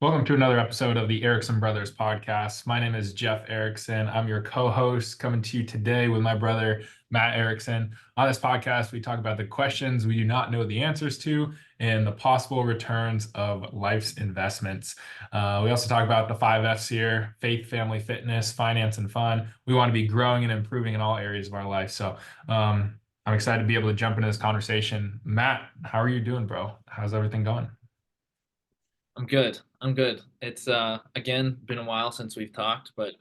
Welcome to another episode of the Erickson Brothers podcast. My name is Jeff Erickson. I'm your co-host coming to you today with my brother, Matt Erickson. On this podcast, we talk about the questions we do not know the answers to and the possible returns of life's investments. We also talk about the five F's here: faith, family, fitness, finance, and fun. We want to be growing and improving in all areas of our life. I'm excited to be able to jump into this conversation. Matt, how are you doing, bro? How's everything going? I'm good. I'm good. It's again been a while since we've talked, but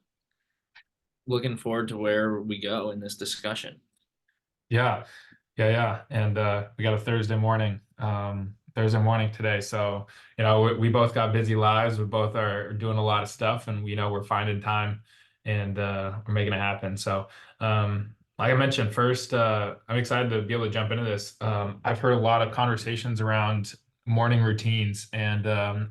looking forward to where we go in this discussion. Yeah, yeah. And we got a Thursday morning today. So, we both got busy lives. We both are doing a lot of stuff, and we know we're finding time and we're making it happen. Like I mentioned first, I'm excited to be able to jump into this. I've heard a lot of conversations around morning routines, and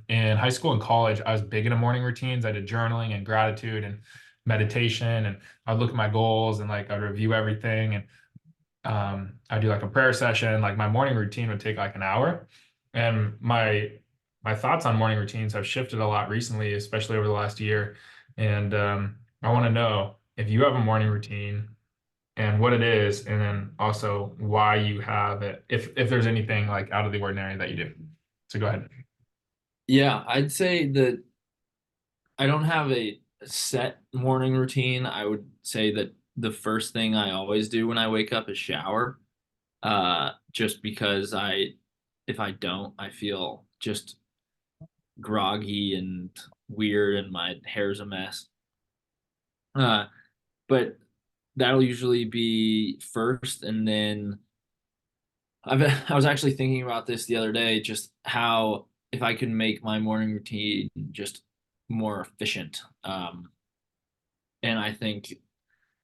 in high school and college, I was big into morning routines. I did journaling and gratitude and meditation, and I'd look at my goals and like I'd review everything and I do like a prayer session. Like my morning routine would take like an hour, and my thoughts on morning routines have shifted a lot recently, especially over the last year. And I want to know if you have a morning routine and what it is, and then also why you have it. If there's anything like out of the ordinary that you do. So go ahead. Yeah, I'd say that I don't have a set morning routine. I would say that the first thing I always do when I wake up is shower. Just because if I don't, I feel just groggy and weird and my hair's a mess. Uh, but that'll usually be first, and then I was actually thinking about this the other day, just how if I could make my morning routine just more efficient. And I think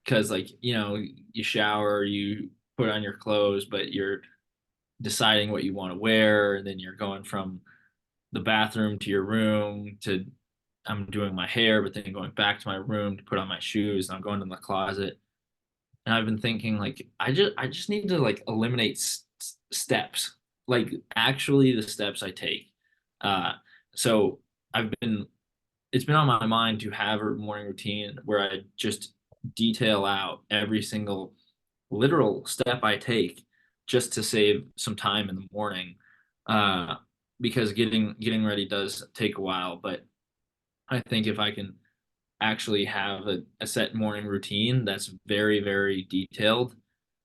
because you shower, you put on your clothes, but you're deciding what you want to wear, and then you're going from the bathroom to your room to I'm doing my hair, but then going back to my room to put on my shoes, and I'm going to the closet. And I've been thinking like I just need to like eliminate steps, like actually the steps I take. Uh, so I've been it's been on my mind to have a morning routine where I just detail out every single literal step I take just to save some time in the morning. Uh, because getting ready does take a while, but I think if I can actually have a set morning routine that's very, very detailed,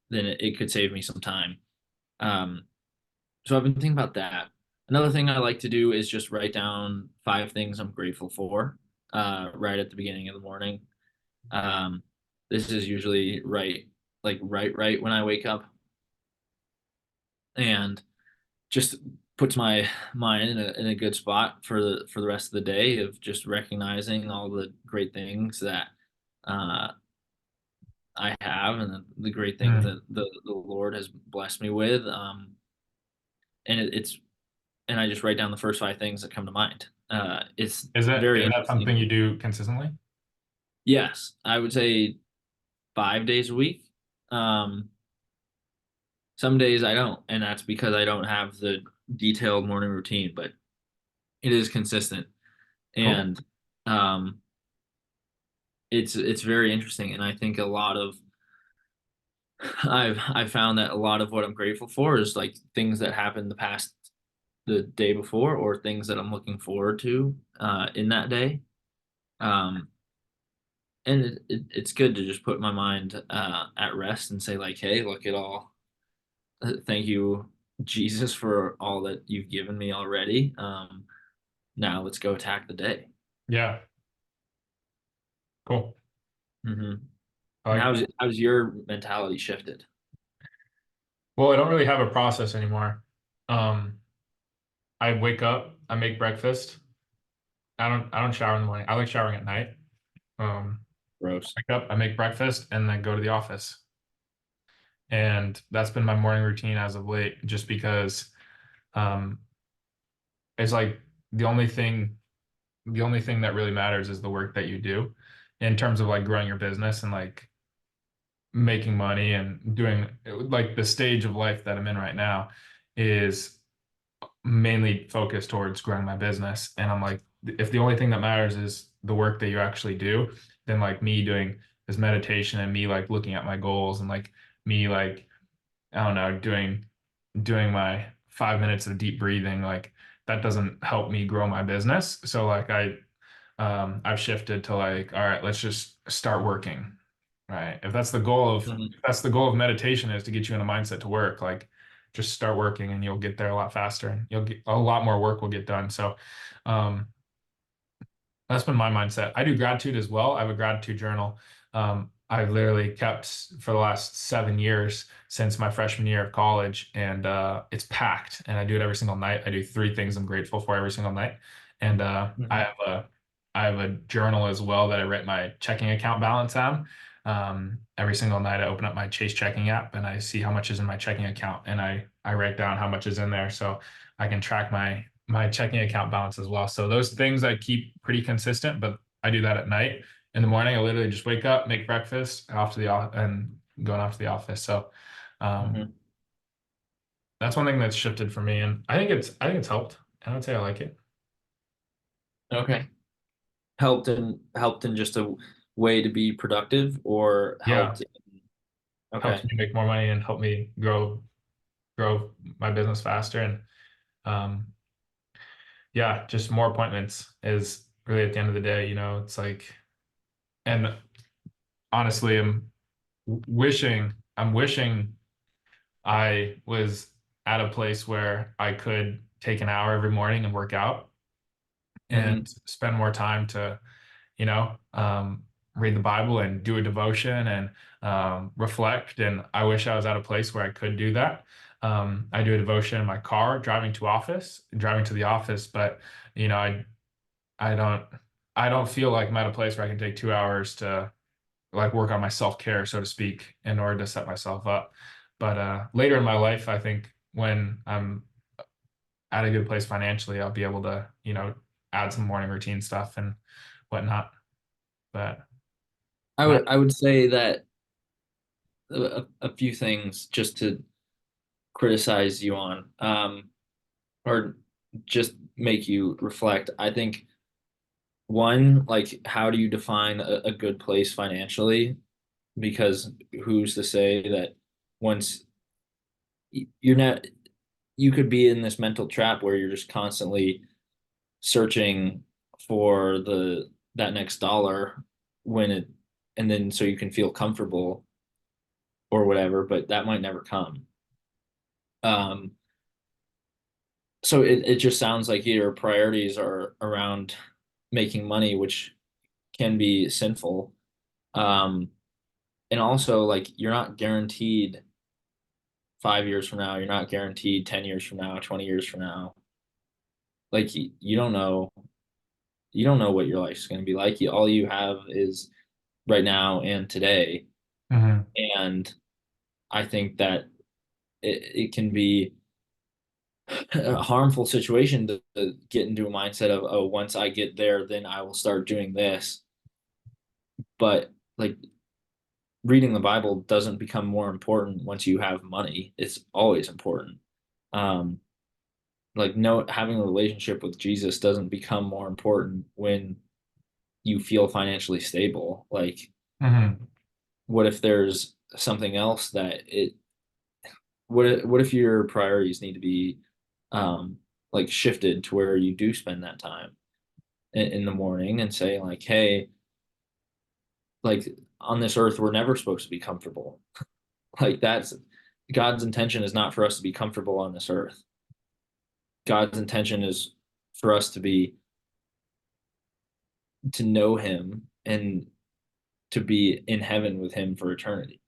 then it could save me some time. Um, so I've been thinking about that. Another thing I like to do is just write down five things I'm grateful for, right at the beginning of the morning. Um, this is usually right when I wake up, and just puts my mind in a good spot for the rest of the day of just recognizing all the great things that uh, I have, and the great things Hmm. that the Lord has blessed me with. And it's and I just write down the first five things that come to mind. It's very Is that something interesting. you do consistently? Yes, I would say 5 days a week. Um, some days I don't, and that's because I don't have the detailed morning routine, but it is consistent. Cool. And um, it's very interesting. And I think a lot of I've found that a lot of what I'm grateful for is like things that happened the day before, or things that I'm looking forward to in that day. Um, and it's good to just put my mind at rest and say like, hey, look at all. Thank you, Jesus, for all that you've given me already. Now let's go attack the day. Yeah. Cool. Hmm. I And like that. how's your mentality shifted? Well, I don't really have a process anymore. Um, I wake up, I make breakfast. I don't shower in the morning. I like showering at night. Um, Gross. Wake up, I make breakfast, and then go to the office. And that's been my morning routine as of late, just because um, it's like the only thing the only thing that really matters is the work that you do in terms of like growing your business and like making money and doing like the stage of life that I'm in right now is mainly focused towards growing my business. And I'm like if the only thing that matters is the work that you actually do, then like me doing this meditation and me like looking at my goals and like me like I don't know, doing my 5 minutes of deep breathing, like that doesn't help me grow my business. So like I've shifted to like, all right, let's just start working. Right. Mhm. If that's the goal of meditation is to get you in a mindset to work, like just start working and you'll get there a lot faster and you'll get a lot more work will get done. So um that's been my mindset. I do gratitude as well. I have a gratitude journal. I've literally kept for the last 7 years since my freshman year of college, and it's packed. And I do it every single night. I do three things I'm grateful for every single night, and Mhm. I have a journal as well that I write my checking account balance on. Every single night, I open up my Chase checking app and I see how much is in my checking account, and I write down how much is in there. So I can track my checking account balance as well. So those things I keep pretty consistent, but I do that at night. In the morning, I literally just wake up, make breakfast, off to the and going off to the office. So um, Mhm. that's one thing that's shifted for me, and I think it's helped. And I would say I like it. Okay. Helped in just a way to be productive, or Yeah, helped. helps Okay. me make more money and help me grow my business faster. And um, yeah, just more appointments is really at the end of the day. You know, it's like, and honestly, I'm wishing I was at a place where I could take an hour every morning and work out and Hmm. spend more time to, you know, read the Bible and do a devotion and reflect. And I wish I was at a place where I could do that. I do a devotion in my car, driving to the office, but you know, I don't, I don't feel like I'm at a place where I can take 2 hours to like work on my self-care, so to speak, in order to set myself up. But later in my life, I think when I'm at a good place financially, I'll be able to, you know, add some morning routine stuff and whatnot. But not, I would say that a few things just to criticize you on, or just make you reflect. I think one, like, how do you define a good place financially? Because who's to say that once you're not, you could be in this mental trap where you're just constantly searching for the that next dollar when it, and then so you can feel comfortable or whatever, but that might never come. Um, so it just sounds like your priorities are around making money, which can be sinful. Um, and also, like, you're not guaranteed 5 years from now, you're not guaranteed 10 years from now, 20 years from now. Like, you don't know what your life's going to be like. All you have is right now and today. mhm, And I think that it can be a harmful situation to get into a mindset of, oh, once I get there, then I will start doing this. But like, reading the Bible doesn't become more important once you have money. It's always important. Um, like, no, having a relationship with Jesus doesn't become more important when you feel financially stable. Like, mhm, what if there's something else that it what if your priorities need to be like shifted to where you do spend that time in the morning and say, like, hey, like, on this earth we're never supposed to be comfortable. Like, that's God's intention is not for us to be comfortable on this earth. God's intention is for us to know him and to be in heaven with him for eternity.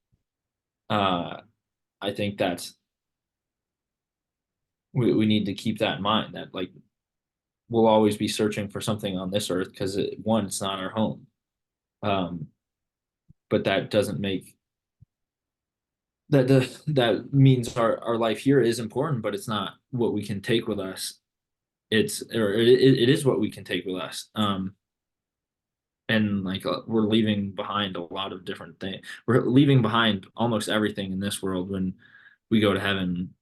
uh I think that's we need to keep that in mind, that, like, we'll always be searching for something on this earth because one, it's not our home. Um, but that doesn't make that means our life here is important, but it's not what we can take with us. It is what we can take with us. And like, we're leaving behind a lot of different things. We're leaving behind almost everything in this world when we go to heaven,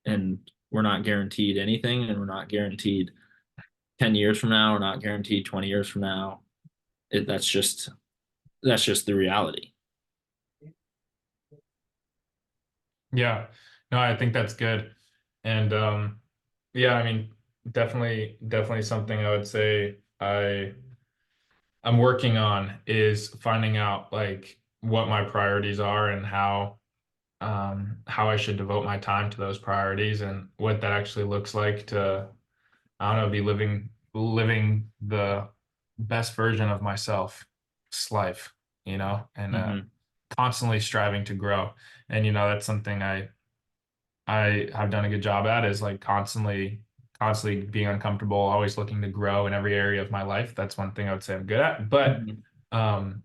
and we're not guaranteed anything, and we're not guaranteed 10 years from now, or not guaranteed 20 years from now. That's just the reality. Yeah. No, I think that's good. And yeah, I mean, definitely something I would say I'm working on is finding out like what my priorities are and how I should devote my time to those priorities and what that actually looks like to, I don't know, be living the best version of myself, this life, and Hmm. constantly striving to grow. And that's something I have done a good job at is like constantly being uncomfortable, always looking to grow in every area of my life. That's one thing I would say I'm good at. But Hmm. um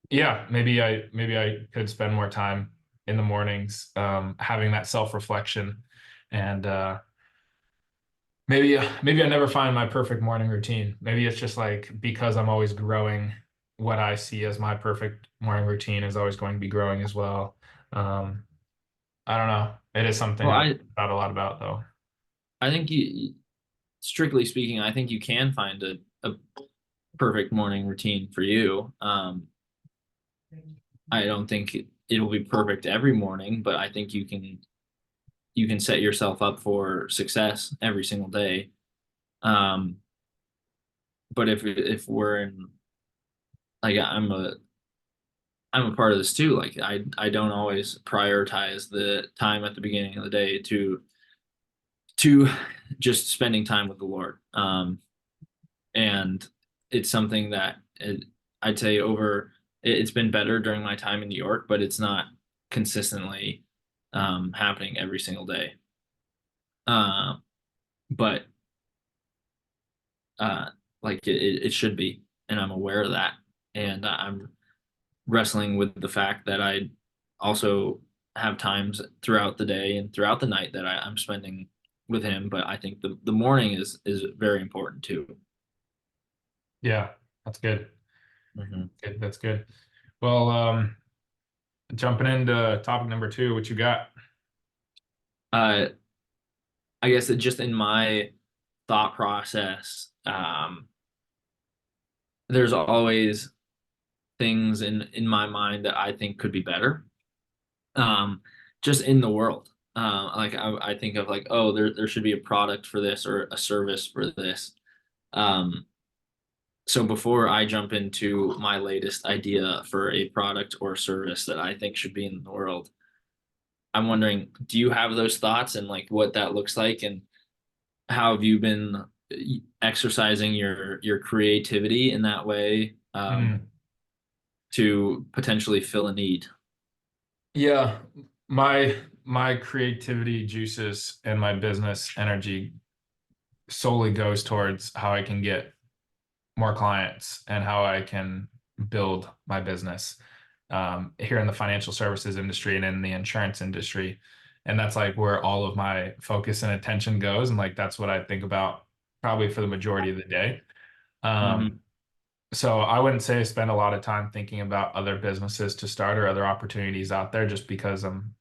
yeah, maybe I could spend more time in the mornings having that self-reflection and maybe I never find my perfect morning routine. Maybe it's just like because I'm always growing, what I see as my perfect morning routine is always going to be growing as well. Um, I don't know. It is something Well, I've thought a lot about though. I think strictly speaking, I think you can find a perfect morning routine for you. I don't think it'll be perfect every morning, but I think you can set yourself up for success every single day. Um, but if we're in like I'm a part of this too. Like I don't always prioritize the time at the beginning of the day to just spending time with the Lord. And it's something that I'd say it's been better during my time in New York, but it's not consistently happening every single day. Uh, but uh, like it should be, and I'm aware of that, and I'm wrestling with the fact that I also have times throughout the day and throughout the night that I'm spending with him. But I think the morning is very important too. Yeah, that's good. Hmm. Good, that's good. Well, jumping into topic number two, what you got? Uh, I guess that just in my thought process, there's always things in my mind that I think could be better. Just in the world. Like I think of like, oh, there should be a product for this or a service for this. Um, so before I jump into my latest idea for a product or service that I think should be in the world, I'm wondering, do you have those thoughts and like what that looks like, and how have you been exercising your creativity in that way Mm. to potentially fill a need? Yeah, my creativity juices and my business energy solely goes towards how I can get more clients and how I can build my business here in the financial services industry and in the insurance industry. And that's like where all of my focus and attention goes. And like that's what I think about probably for the majority of the day. Hmm. Um, so I wouldn't say I spend a lot of time thinking about other businesses to start or other opportunities out there just because I'm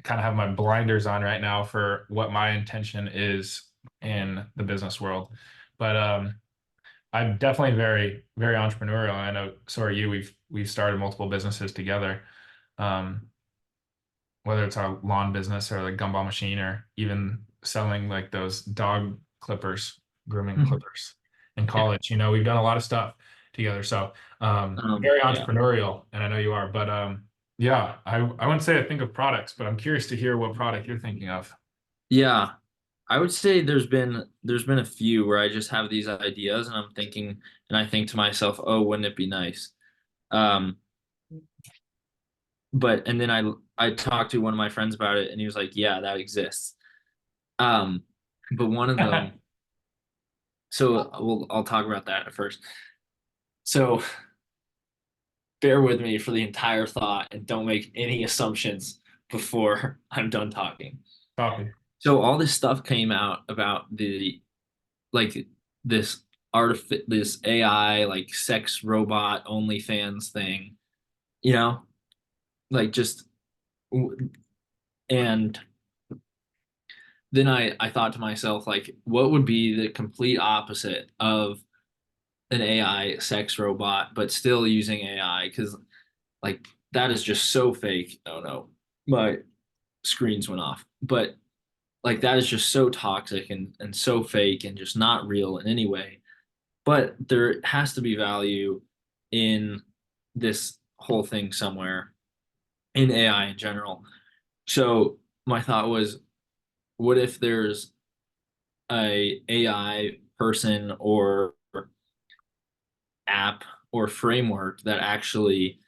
kind of have my blinders on right now for what my intention is in the business world. But I'm definitely very entrepreneurial. I know so are you. We've started multiple businesses together. Um, whether it's our lawn business or like gumball machine or even selling like those dog clippers, grooming clippers in Yeah. college. We've done a lot of stuff together. So very Yeah. entrepreneurial, and I know you are. But yeah, I wouldn't say I think of products, but I'm curious to hear what product you're thinking of. Yeah. I would say there's been a few where I just have these ideas and I'm thinking and I think to myself, oh, wouldn't it be nice? Um, but and then I talked to one of my friends about it and he was like, yeah, that exists. Um, but one of them, so I'll talk about that at first. So bear with me for the entire thought and don't make any assumptions before I'm done talking. Copy. So all this stuff came out about the like this this AI like sex robot OnlyFans thing, you know, like just and then I thought to myself, like, what would be the complete opposite of an AI sex robot, but still using AI? Because like that is just so fake. Oh no, my screens went off. But like that is just so toxic and so fake and just not real in any way. But there has to be value in this whole thing somewhere in AI in general. So my thought was, what if there's a AI person or app or framework that actually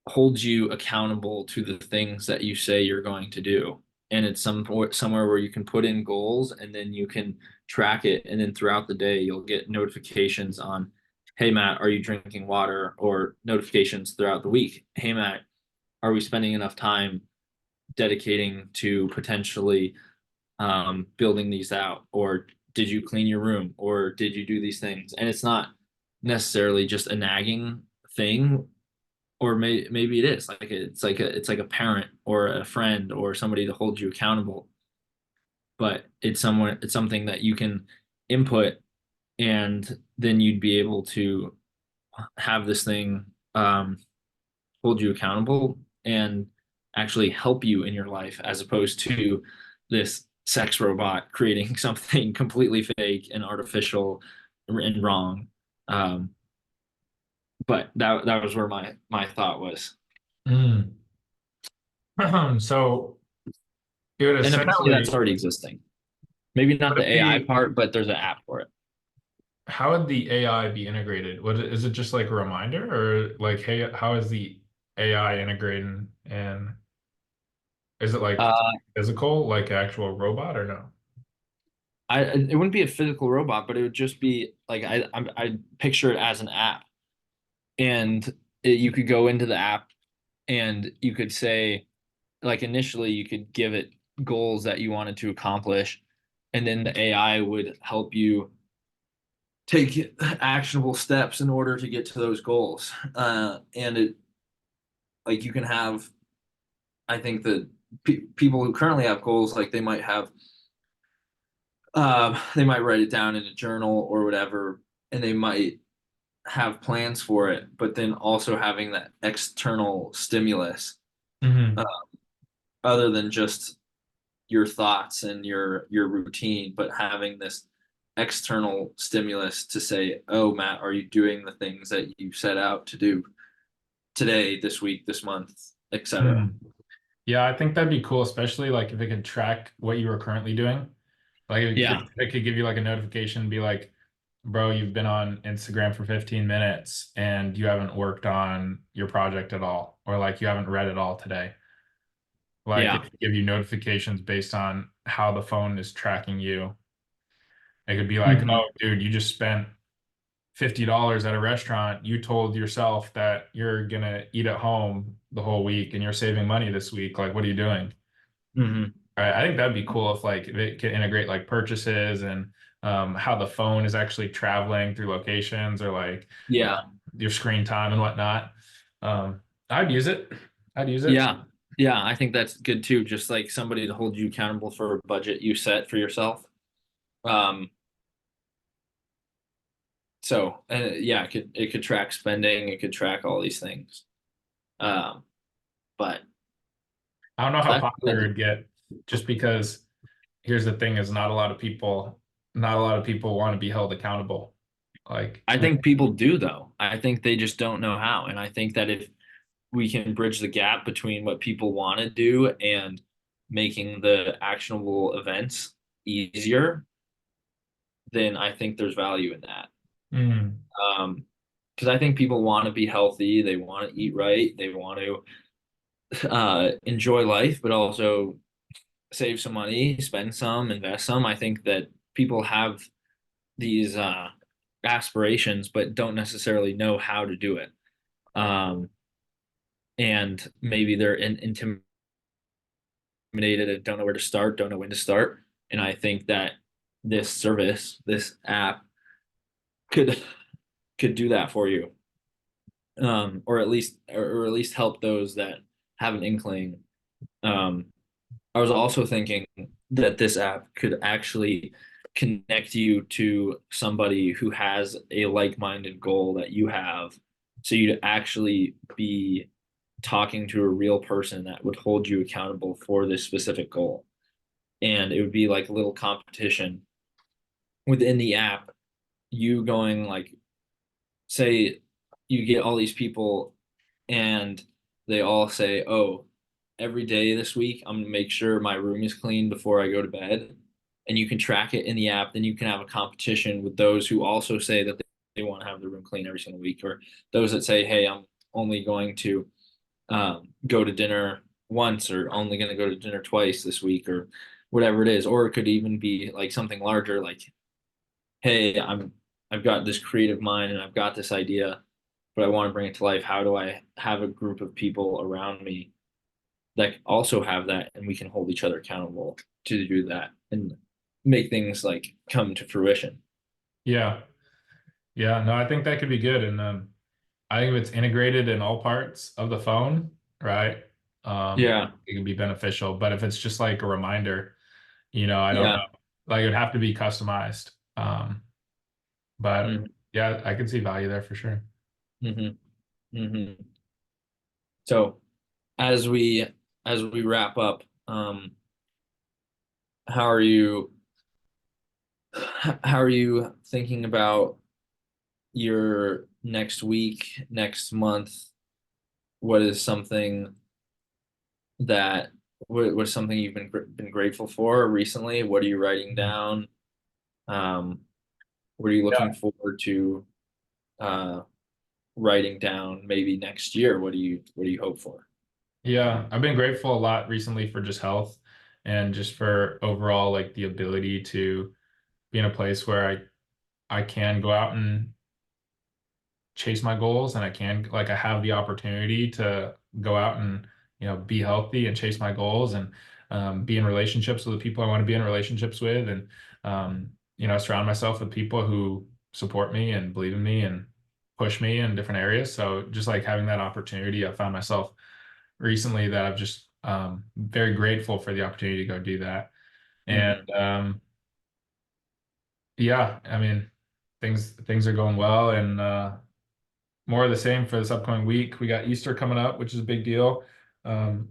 holds you accountable to the things that you say you're going to do? And it's somewhere where you can put in goals and then you can track it. And then throughout the day, you'll get notifications on, hey, Matt, are you drinking water? Or notifications throughout the week. Hey, Matt, are we spending enough time dedicating to potentially building these out? Or did you clean your room? Or did you do these things? And it's not necessarily just a nagging thing, or maybe it is like it's like a parent or a friend or somebody to hold you accountable, but it's something that you can input, and then you'd be able to have this thing hold you accountable and actually help you in your life, as opposed to this sex robot creating something completely fake and artificial and wrong. um, but that was where my thought was. Mm. So it would And apparently that's essentially, already existing. Maybe not would the it AI be, part, but there's an app for it. how would the AI be integrated? Is it just like a reminder or like, hey, how is the AI integrating? And is it like Uh, physical, like actual robot or no? it wouldn't be a physical robot, but it would just be like I picture it as an app, and you could go into the app and you could say, like, initially you could give it goals that you wanted to accomplish, and then the AI would help you take actionable steps in order to get to those goals. And it like you can have, I think that people who currently have goals, like they might write it down in a journal or whatever, and they might have plans for it, but then also having that external stimulus, uh, Hmm. other than just your thoughts and your routine, but having this external stimulus to say, "Oh, Matt, are you doing the things that you set out to do today, this week, this month, etc." Mm. Yeah, I think that'd be cool, especially like if it could track what you were currently doing. Like Yeah. it could give you like a notification, be like, bro, you've been on Instagram for 15 minutes and you haven't worked on your project at all, or like you haven't read it all today. Like it Yeah. could give you notifications based on how the phone is tracking you. It could be like, Hmm. oh, dude, you just spent $50 at a restaurant. You told yourself that you're gonna eat at home the whole week and you're saving money this week. Like, what are you doing? Hmm. I think that'd be cool if it could integrate like purchases and how the phone is actually traveling through locations or like Yeah. your screen time and whatnot. Um, I'd use it. I'd use it. Yeah. Yeah. I think that's good too. Just like somebody to hold you accountable for a budget you set for yourself. Um, so yeah, it could track spending, it could track all these things. Um, but I don't know how popular that's it'd get just because here's the thing is not a lot of people want to be held accountable. Like, I you think people do though. I think they just don't know how. And I think that if we can bridge the gap between what people want to do and making the actionable events easier, then I think there's value in that. know, Um, because I think people want to be healthy, they want to eat right, they want to enjoy life, but also save some money, spend some, invest some. I think that people have these aspirations, but don't necessarily know how to do it. Um, and maybe they're intimidated and don't know where to start, don't know when to start. And I think that this service, this app, could could do that for you, or at least help those that have an inkling. Um, I was also thinking that this app could actually connect you to somebody who has a like-minded goal that you have. So you'd actually be talking to a real person that would hold you accountable for this specific goal. And it would be like a little competition within the app, you going like, say you get all these people and they all say, "Oh, every day this week, I'm gonna make sure my room is clean before I go to bed." And you can track it in the app. Then you can have a competition with those who also say that they want to have the room clean every single week, or those that say, "Hey, I'm only going to go to dinner once, or only going to go to dinner twice this week," or whatever it is. Or it could even be like something larger, like, "Hey, I've got this creative mind and I've got this idea, but I want to bring it to life. How do I have a group of people around me that also have that, and we can hold each other accountable to do that and make things like come to fruition?" Yeah. Yeah. No, I think that could be good. And I think if it's integrated in all parts of the phone, right? Yeah, It can be beneficial. But if it's just like a reminder, I don't yeah, know. Like it would have to be customized. But hmm, yeah, I can see value there for sure. hmm, hmm. So as we as we wrap up, how are you how are you thinking about your next week, next month? What is something that what something you've been grateful for recently? What are you writing down? Um, what are you looking Yeah. forward to uh, writing down maybe next year? What do you hope for? Yeah. I've been grateful a lot recently for just health and just for overall like the ability to be in a place where I can go out and chase my goals and I have the opportunity to go out and be healthy and chase my goals and be in relationships with the people I want to be in relationships with and surround myself with people who support me and believe in me and push me in different areas. So just like having that opportunity, I found myself recently that I've just very grateful for the opportunity to go do that. And Hmm. yeah, I mean things are going well and more of the same for this upcoming week. We got Easter coming up, which is a big deal. Um,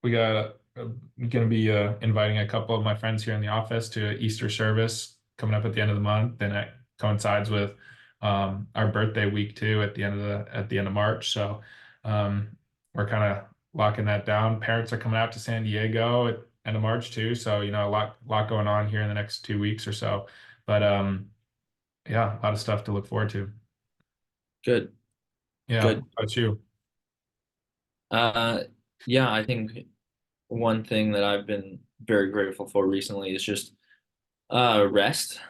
we got going to be inviting a couple of my friends here in the office to an Easter service coming up at the end of the month, and it coincides with our birthday week too at the end of March. So um, we're kind of locking that down. Parents are coming out to San Diego at end of March too, so a lot going on here in the next 2 weeks or so. But yeah, a lot of stuff to look forward to. Good, Yeah, good. what about you? Uh, yeah, I think one thing that I've been very grateful for recently is just rest,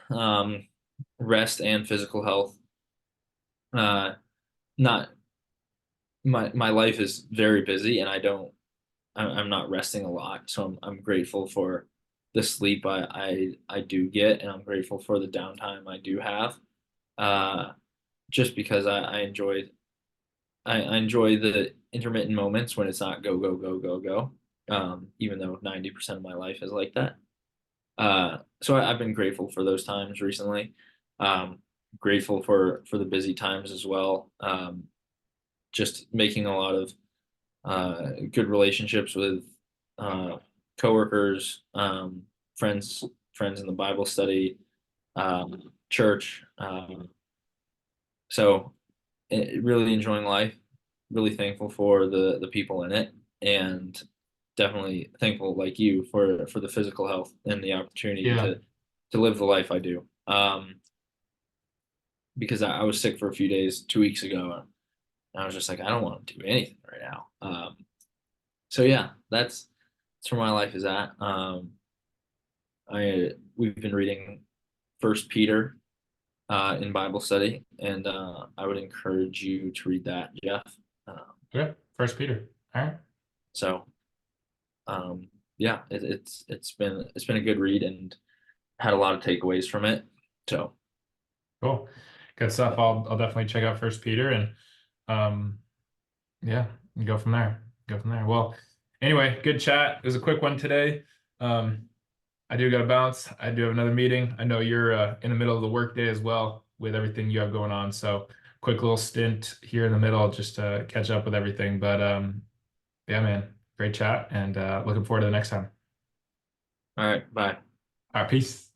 rest and physical health. Uh, not my life is very busy, and I'm not resting a lot, so I'm grateful for the sleep I do get, and I'm grateful for the downtime I do have. Uh, just because I enjoy the intermittent moments when it's not go go go go go. Even though 90% of my life is like that. So I've been grateful for those times recently. Um, grateful for the busy times as well. Just making a lot of good relationships with uh, coworkers, friends in the Bible study, church. So really enjoying life. Really thankful for the people in it, and definitely thankful like you for the physical health and the opportunity Yeah. to live the life I do. Because I was sick for a few days 2 weeks ago, and I was just like, I don't want to do anything right now. So yeah, that's where my life is at. I We've been reading First Peter in Bible study, and I would encourage you to read that, Jeff. Um, Okay. First Peter. All right. so yeah, it's been a good read and had a lot of takeaways from it. So Cool. Good stuff. I'll definitely check out First Peter and um yeah, go from there. Go from there. Well, anyway, good chat. It was a quick one today. I do got to bounce. I do have another meeting. I know you're in the middle of the workday as well with everything you have going on. So quick little stint here in the middle just to catch up with everything. But yeah, man, great chat and looking forward to the next time. All right, bye. All right, peace.